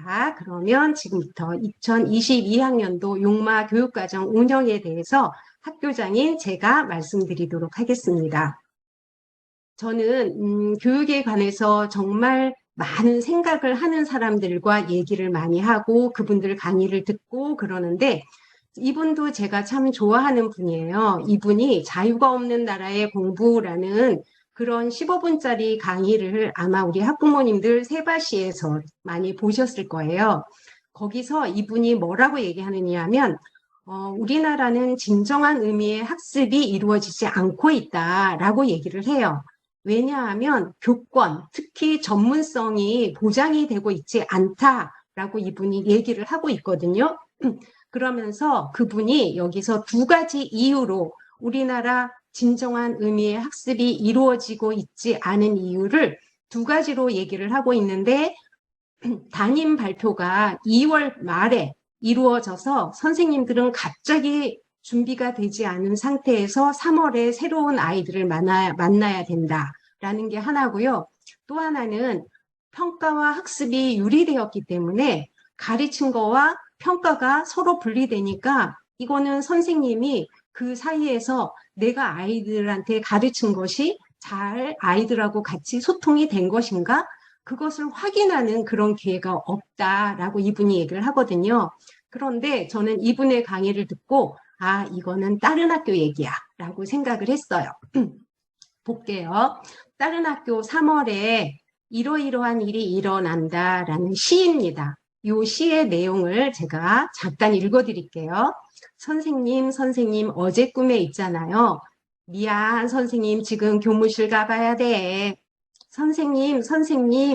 자, 그러면 지금부터 2022학년도 용마 교육과정 운영에 대해서 학교장인 제가 말씀드리도록 하겠습니다. 저는 교육에 관해서 정말 많은 생각을 하는 사람들과 얘기를 많이 하고 그분들 강의를 듣고 그러는데 이분도 제가 참 좋아하는 분이에요. 이분이 자유가 없는 나라의 공부라는 그런 15분짜리 강의를 아마 우리 학부모님들 세바시에서 많이 보셨을 거예요. 거기서 이분이 뭐라고 얘기하느냐 하면 우리나라는 진정한 의미의 학습이 이루어지지 않고 있다라고 얘기를 해요. 왜냐하면 교권, 특히 전문성이 보장이 되고 있지 않다라고 이분이 얘기를 하고 있거든요. 그러면서 그분이 여기서 두 가지 이유로 우리나라 진정한 의미의 학습이 이루어지고 있지 않은 이유를 두 가지로 얘기를 하고 있는데 담임 발표가 2월 말에 이루어져서 선생님들은 갑자기 준비가 되지 않은 상태에서 3월에 새로운 아이들을 만나야 된다라는 게 하나고요. 또 하나는 평가와 학습이 유리되었기 때문에 가르친 거와 평가가 서로 분리되니까 이거는 선생님이 그 사이에서 내가 아이들한테 가르친 것이 잘 아이들하고 같이 소통이 된 것인가? 그것을 확인하는 그런 기회가 없다라고 이분이 얘기를 하거든요. 그런데 저는 이분의 강의를 듣고 아, 이거는 다른 학교 얘기야 라고 생각을 했어요. 볼게요. 다른 학교 3월에 이러이러한 일이 일어난다라는 시입니다. 이 시의 내용을 제가 잠깐 읽어드릴게요. 선생님, 어제 꿈에 있잖아요. 미안, 선생님, 지금 교무실 가봐야 돼. 선생님,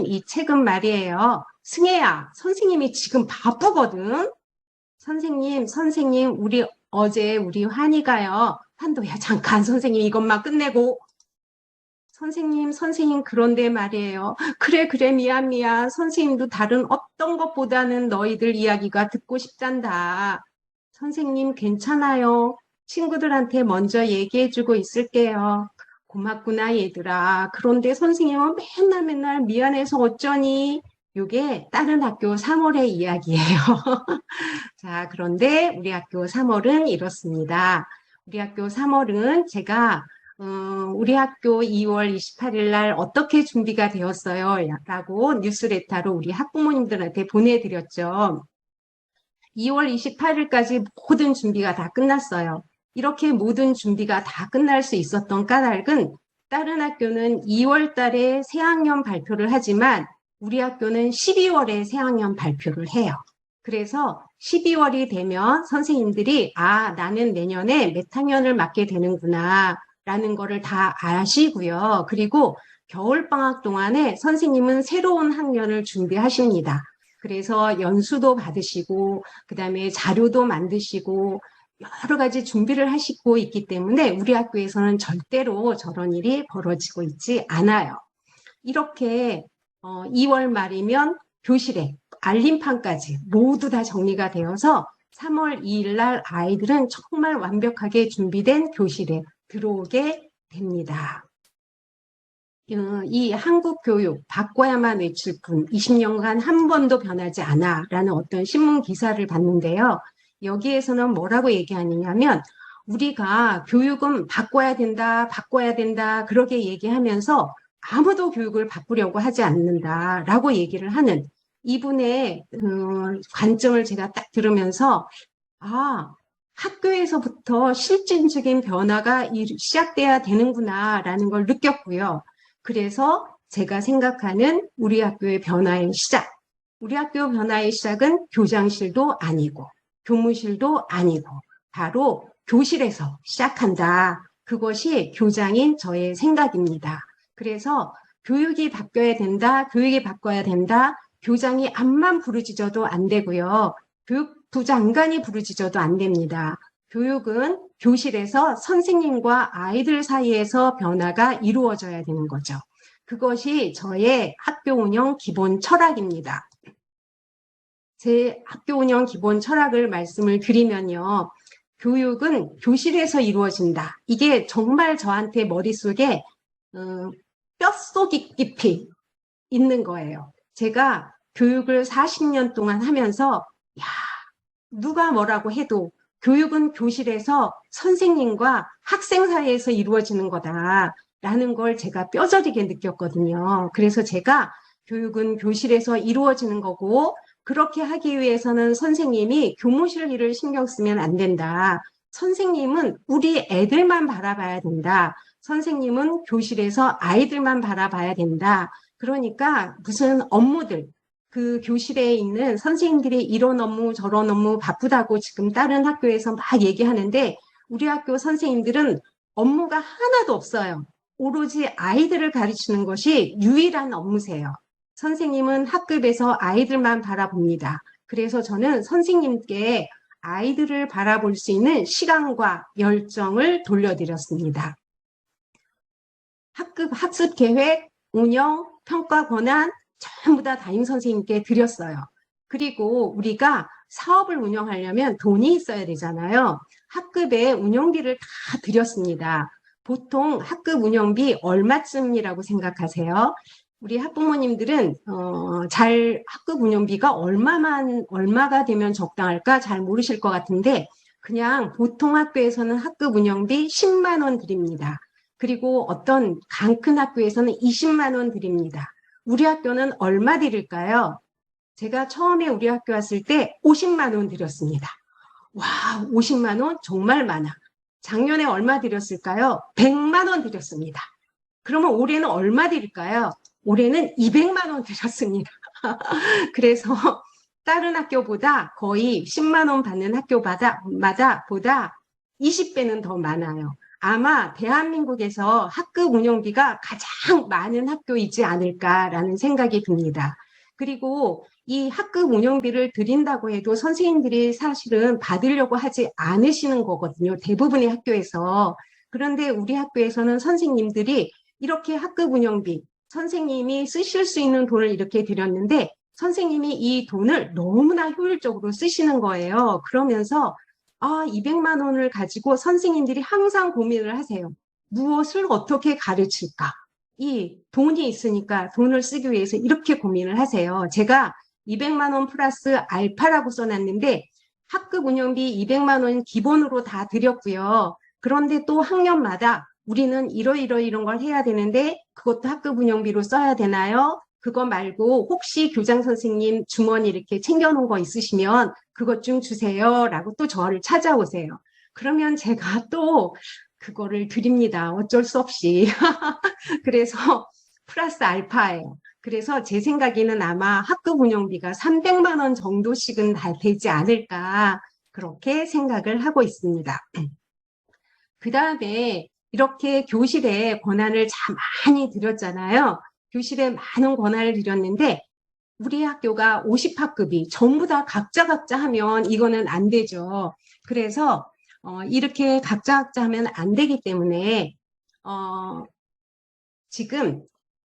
이 책은 말이에요. 승혜야, 선생님이 지금 바쁘거든. 선생님, 어제 우리 환희가요. 환도야, 잠깐, 선생님, 이것만 끝내고. 선생님, 그런데 말이에요. 그래, 미안. 선생님도 다른 어떤 것보다는 너희들 이야기가 듣고 싶단다. 선생님, 괜찮아요. 친구들한테 먼저 얘기해주고 있을게요. 고맙구나, 얘들아. 그런데 선생님은 맨날 미안해서 어쩌니? 이게 다른 학교 3월의 이야기예요. 자, 그런데 우리 학교 3월은 이렇습니다. 우리 학교 3월은 제가 우리 학교 2월 28일 날 어떻게 준비가 되었어요? 라고 뉴스레터로 우리 학부모님들한테 보내드렸죠. 2월 28일까지 모든 준비가 다 끝났어요. 이렇게 모든 준비가 다 끝날 수 있었던 까닭은 다른 학교는 2월 달에 새학년 발표를 하지만 우리 학교는 12월에 새학년 발표를 해요. 그래서 12월이 되면 선생님들이 아, 나는 내년에 몇 학년을 맡게 되는구나 라는 거를 다 아시고요. 그리고 겨울방학 동안에 선생님은 새로운 학년을 준비하십니다. 그래서 연수도 받으시고 그다음에 자료도 만드시고 여러 가지 준비를 하시고 있기 때문에 우리 학교에서는 절대로 저런 일이 벌어지고 있지 않아요. 이렇게 2월 말이면 교실에 알림판까지 모두 다 정리가 되어서 3월 2일 날 아이들은 정말 완벽하게 준비된 교실에 들어오게 됩니다. 이 한국 교육 바꿔야만 외칠 뿐 20년간 한 번도 변하지 않아 라는 어떤 신문 기사를 봤는데요. 여기에서는 뭐라고 얘기하느냐면 우리가 교육은 바꿔야 된다 그렇게 얘기하면서 아무도 교육을 바꾸려고 하지 않는다라고 얘기를 하는 이분의 관점을 제가 딱 들으면서 아, 학교에서부터 실질적인 변화가 시작돼야 되는구나라는 걸 느꼈고요. 그래서 제가 생각하는 우리 학교의 변화의 시작. 우리 학교 변화의 시작은 교장실도 아니고 교무실도 아니고 바로 교실에서 시작한다. 그것이 교장인 저의 생각입니다. 그래서 교육이 바뀌어야 된다. 교육이 바꿔야 된다. 교장이 앞만 부르짖어도 안 되고요. 교육부 장관이 부르짖어도 안 됩니다. 교육은 교실에서 선생님과 아이들 사이에서 변화가 이루어져야 되는 거죠. 그것이 저의 학교 운영 기본 철학입니다. 제 학교 운영 기본 철학을 말씀을 드리면요. 교육은 교실에서 이루어진다. 이게 정말 저한테 머릿속에 뼛속 깊이 있는 거예요. 제가 교육을 40년 동안 하면서 야, 누가 뭐라고 해도 교육은 교실에서 선생님과 학생 사이에서 이루어지는 거다라는 걸 제가 뼈저리게 느꼈거든요. 그래서 제가 교육은 교실에서 이루어지는 거고 그렇게 하기 위해서는 선생님이 교무실 일을 신경 쓰면 안 된다. 선생님은 우리 애들만 바라봐야 된다. 선생님은 교실에서 아이들만 바라봐야 된다. 그러니까 무슨 업무들, 그 교실에 있는 선생님들이 이런 업무 저런 업무 바쁘다고 지금 다른 학교에서 막 얘기하는데 우리 학교 선생님들은 업무가 하나도 없어요. 오로지 아이들을 가르치는 것이 유일한 업무세요. 선생님은 학급에서 아이들만 바라봅니다. 그래서 저는 선생님께 아이들을 바라볼 수 있는 시간과 열정을 돌려드렸습니다. 학급 학습 계획, 운영, 평가 권한 전부 다 담임 선생님께 드렸어요. 그리고 우리가 사업을 운영하려면 돈이 있어야 되잖아요. 학급에 운영비를 다 드렸습니다. 보통 학급 운영비 얼마쯤이라고 생각하세요? 우리 학부모님들은 학급 운영비가 얼마가 되면 적당할까 잘 모르실 것 같은데 그냥 보통 학교에서는 학급 운영비 10만 원 드립니다. 그리고 어떤 강 큰 학교에서는 20만 원 드립니다. 우리 학교는 얼마 드릴까요? 제가 처음에 우리 학교 왔을 때 50만 원 드렸습니다. 와, 50만 원 정말 많아. 작년에 얼마 드렸을까요? 100만 원 드렸습니다. 그러면 올해는 얼마 드릴까요? 올해는 200만 원 드렸습니다. 그래서 다른 학교보다 거의 10만 원 받는 학교마다 보다 20배는 더 많아요. 아마 대한민국에서 학급 운영비가 가장 많은 학교이지 않을까라는 생각이 듭니다. 그리고 이 학급 운영비를 드린다고 해도 선생님들이 사실은 받으려고 하지 않으시는 거거든요. 대부분의 학교에서. 그런데 우리 학교에서는 선생님들이 이렇게 학급 운영비, 선생님이 쓰실 수 있는 돈을 이렇게 드렸는데 선생님이 이 돈을 너무나 효율적으로 쓰시는 거예요. 그러면서 200만 원을 가지고 선생님들이 항상 고민을 하세요. 무엇을 어떻게 가르칠까? 이 돈이 있으니까 돈을 쓰기 위해서 이렇게 고민을 하세요. 제가 200만 원 플러스 알파라고 써놨는데 학급 운영비 200만 원 기본으로 다 드렸고요. 그런데 또 학년마다 우리는 이런 걸 해야 되는데 그것도 학급 운영비로 써야 되나요? 그거 말고 혹시 교장 선생님 주머니 이렇게 챙겨놓은 거 있으시면 그것 좀 주세요 라고 또 저를 찾아오세요. 그러면 제가 또 그거를 드립니다. 어쩔 수 없이. 그래서 플러스 알파예요. 그래서 제 생각에는 아마 학급 운영비가 300만 원 정도씩은 다 되지 않을까 그렇게 생각을 하고 있습니다. 그 다음에 이렇게 교실에 권한을 참 많이 드렸잖아요. 교실에 많은 권한을 드렸는데 우리 학교가 50학급이 전부 다 각자 하면 이거는 안 되죠. 그래서 이렇게 각자 하면 안 되기 때문에 지금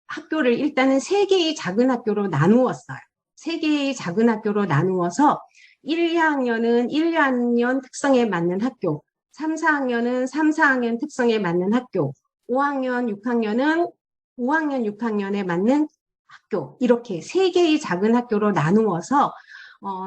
학교를 일단은 3개의 작은 학교로 나누었어요. 3개의 작은 학교로 나누어서 1, 2학년은 1, 2학년 특성에 맞는 학교, 3, 4학년은 3, 4학년 특성에 맞는 학교, 5학년, 6학년은 5학년, 6학년에 맞는 학교, 이렇게 3개의 작은 학교로 나누어서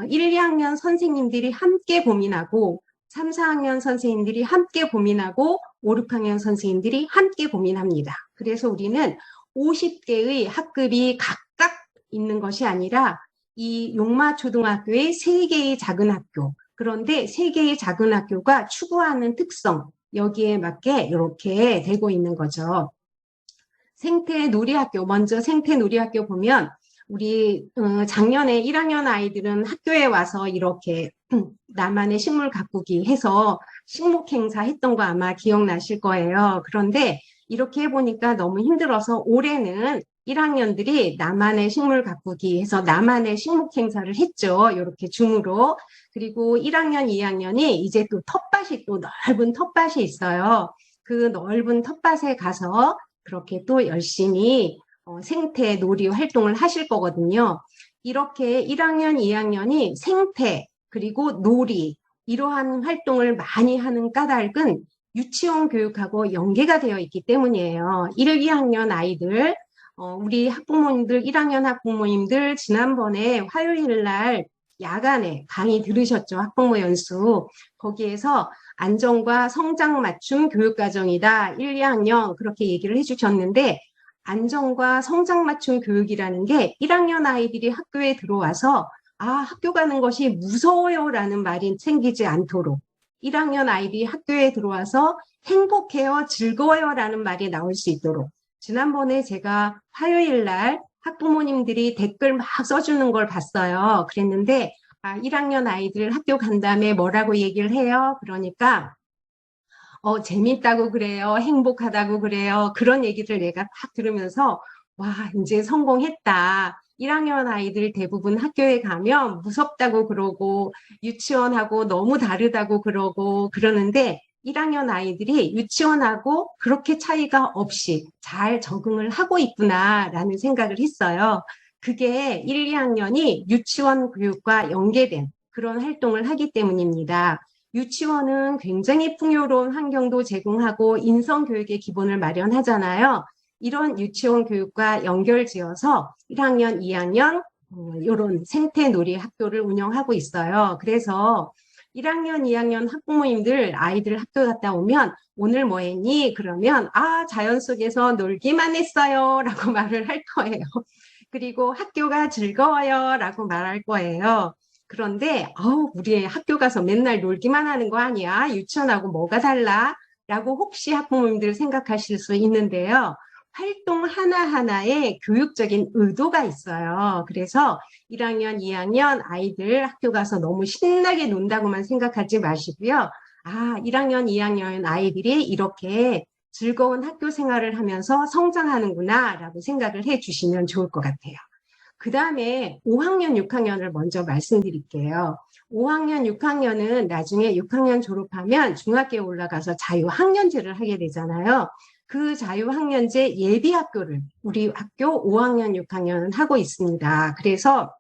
1, 2학년 선생님들이 함께 고민하고 3, 4학년 선생님들이 함께 고민하고 5, 6학년 선생님들이 함께 고민합니다. 그래서 우리는 50개의 학급이 각각 있는 것이 아니라 이 용마초등학교의 3개의 작은 학교, 그런데 3개의 작은 학교가 추구하는 특성, 여기에 맞게 이렇게 되고 있는 거죠. 생태놀이학교, 먼저 생태놀이학교 보면 우리 작년에 1학년 아이들은 학교에 와서 이렇게 나만의 식물 가꾸기 해서 식목 행사 했던 거 아마 기억나실 거예요. 그런데 이렇게 해보니까 너무 힘들어서 올해는 1학년들이 나만의 식물 가꾸기 해서 나만의 식목 행사를 했죠. 이렇게 줌으로. 그리고 1학년, 2학년이 이제 또 텃밭이 또 넓은 텃밭이 있어요. 그 넓은 텃밭에 가서 그렇게 또 열심히 생태 놀이 활동을 하실 거거든요. 이렇게 1학년, 2학년이 생태 그리고 놀이 이러한 활동을 많이 하는 까닭은 유치원 교육하고 연계가 되어 있기 때문이에요. 1, 2학년 아이들 우리 학부모님들, 1학년 학부모님들 지난번에 화요일 날 야간에 강의 들으셨죠? 학부모 연수. 거기에서 안정과 성장 맞춤 교육과정이다. 1, 2학년 그렇게 얘기를 해주셨는데 안정과 성장 맞춤 교육이라는 게 1학년 아이들이 학교에 들어와서 학교 가는 것이 무서워요라는 말이 생기지 않도록 1학년 아이들이 학교에 들어와서 행복해요, 즐거워요라는 말이 나올 수 있도록 지난번에 제가 화요일 날 학부모님들이 댓글 막 써주는 걸 봤어요. 그랬는데 1학년 아이들 학교 간 다음에 뭐라고 얘기를 해요? 그러니까 재밌다고 그래요. 행복하다고 그래요. 그런 얘기를 내가 딱 들으면서 와, 이제 성공했다. 1학년 아이들 대부분 학교에 가면 무섭다고 그러고 유치원하고 너무 다르다고 그러고 그러는데 1학년 아이들이 유치원하고 그렇게 차이가 없이 잘 적응을 하고 있구나라는 생각을 했어요. 그게 1, 2학년이 유치원 교육과 연계된 그런 활동을 하기 때문입니다. 유치원은 굉장히 풍요로운 환경도 제공하고 인성교육의 기본을 마련하잖아요. 이런 유치원 교육과 연결지어서 1학년, 2학년 이런 생태놀이 학교를 운영하고 있어요. 그래서 1학년, 2학년 학부모님들 아이들 학교 갔다 오면 오늘 뭐 했니? 그러면 자연 속에서 놀기만 했어요 라고 말을 할 거예요. 그리고 학교가 즐거워요 라고 말할 거예요. 그런데 우리 학교 가서 맨날 놀기만 하는 거 아니야? 유치원하고 뭐가 달라? 라고 혹시 학부모님들 생각하실 수 있는데요. 활동 하나하나에 교육적인 의도가 있어요. 그래서 1학년, 2학년 아이들 학교 가서 너무 신나게 논다고만 생각하지 마시고요. 1학년, 2학년 아이들이 이렇게 즐거운 학교 생활을 하면서 성장하는구나 라고 생각을 해주시면 좋을 것 같아요. 그 다음에 5학년, 6학년을 먼저 말씀드릴게요. 5학년, 6학년은 나중에 6학년 졸업하면 중학교에 올라가서 자유학년제를 하게 되잖아요. 그 자유학년제 예비학교를 우리 학교 5학년, 6학년은 하고 있습니다. 그래서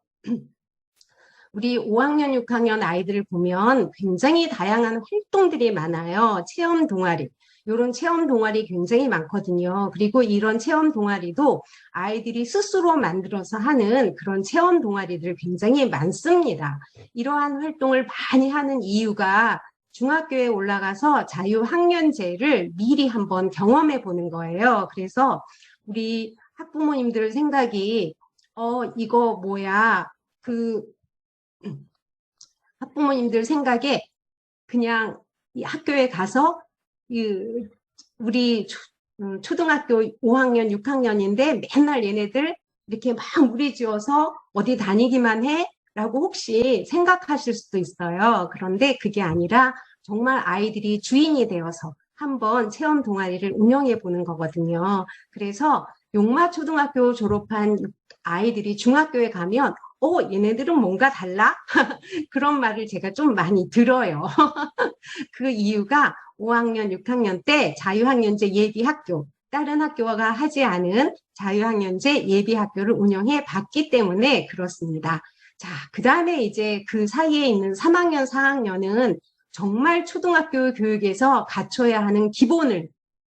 우리 5학년, 6학년 아이들을 보면 굉장히 다양한 활동들이 많아요. 체험 동아리. 이런 체험 동아리 굉장히 많거든요. 그리고 이런 체험 동아리도 아이들이 스스로 만들어서 하는 그런 체험 동아리들 굉장히 많습니다. 이러한 활동을 많이 하는 이유가 중학교에 올라가서 자유학년제를 미리 한번 경험해 보는 거예요. 그래서 우리 학부모님들 생각이 이거 뭐야 학부모님들 생각에 그냥 이 학교에 가서 우리 초등학교 5학년, 6학년인데 맨날 얘네들 이렇게 막 무리지어서 어디 다니기만 해? 라고 혹시 생각하실 수도 있어요. 그런데 그게 아니라 정말 아이들이 주인이 되어서 한번 체험 동아리를 운영해 보는 거거든요. 그래서 용마초등학교 졸업한 아이들이 중학교에 가면 얘네들은 뭔가 달라? 그런 말을 제가 좀 많이 들어요. 그 이유가 5학년, 6학년 때 자유학년제 예비학교, 다른 학교가 하지 않은 자유학년제 예비학교를 운영해 봤기 때문에 그렇습니다. 자, 그 다음에 이제 그 사이에 있는 3학년, 4학년은 정말 초등학교 교육에서 갖춰야 하는 기본을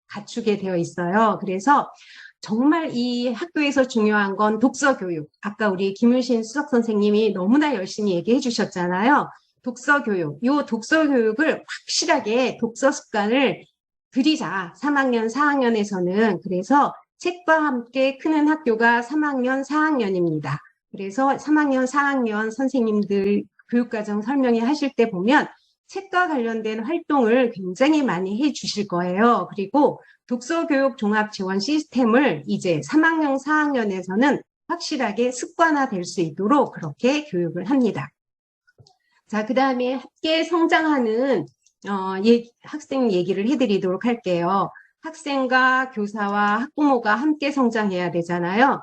갖추게 되어 있어요. 그래서 정말 이 학교에서 중요한 건 독서 교육. 아까 우리 김윤신 수석 선생님이 너무나 열심히 얘기해 주셨잖아요. 독서 교육. 이 독서 교육을 확실하게 독서 습관을 들이자. 3학년, 4학년에서는. 그래서 책과 함께 크는 학교가 3학년, 4학년입니다. 그래서 3학년, 4학년 선생님들 교육과정 설명회 하실 때 보면 책과 관련된 활동을 굉장히 많이 해 주실 거예요. 그리고 독서교육 종합 지원 시스템을 이제 3학년, 4학년에서는 확실하게 습관화될 수 있도록 그렇게 교육을 합니다. 자, 그 다음에 함께 성장하는 학생 얘기를 해드리도록 할게요. 학생과 교사와 학부모가 함께 성장해야 되잖아요.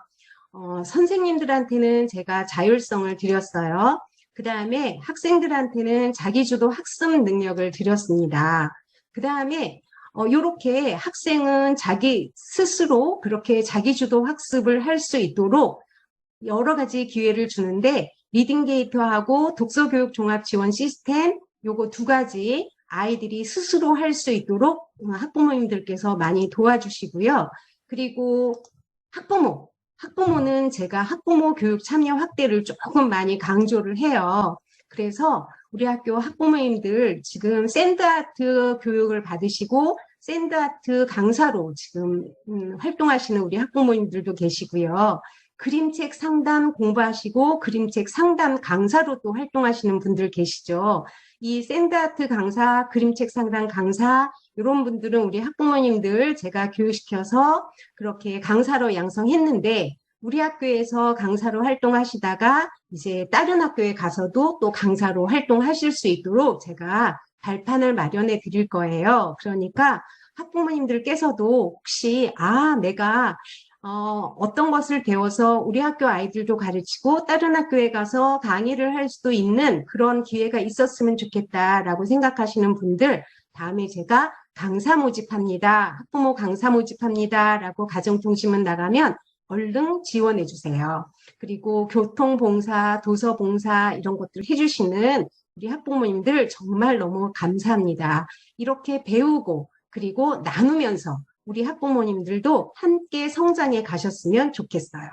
선생님들한테는 제가 자율성을 드렸어요. 그 다음에 학생들한테는 자기주도 학습 능력을 드렸습니다. 그 다음에 이렇게 학생은 자기 스스로 그렇게 자기주도 학습을 할 수 있도록 여러 가지 기회를 주는데 리딩 게이트하고 독서교육 종합 지원 시스템 요거 두 가지 아이들이 스스로 할 수 있도록 학부모님들께서 많이 도와주시고요. 그리고 학부모는 제가 학부모 교육 참여 확대를 조금 많이 강조를 해요. 그래서 우리 학교 학부모님들 지금 샌드아트 교육을 받으시고 샌드아트 강사로 지금 활동하시는 우리 학부모님들도 계시고요. 그림책 상담 공부하시고 그림책 상담 강사로 또 활동하시는 분들 계시죠. 이 샌드아트 강사, 그림책 상담 강사 이런 분들은 우리 학부모님들 제가 교육시켜서 그렇게 강사로 양성했는데 우리 학교에서 강사로 활동하시다가 이제 다른 학교에 가서도 또 강사로 활동하실 수 있도록 제가 발판을 마련해 드릴 거예요. 그러니까 학부모님들께서도 혹시 내가 어떤 것을 배워서 우리 학교 아이들도 가르치고 다른 학교에 가서 강의를 할 수도 있는 그런 기회가 있었으면 좋겠다라고 생각하시는 분들 다음에 제가 강사 모집합니다. 학부모 강사 모집합니다라고 가정통신문 나가면 얼른 지원해 주세요. 그리고 교통봉사, 도서봉사 이런 것들 해주시는 우리 학부모님들 정말 너무 감사합니다. 이렇게 배우고 그리고 나누면서 우리 학부모님들도 함께 성장해 가셨으면 좋겠어요.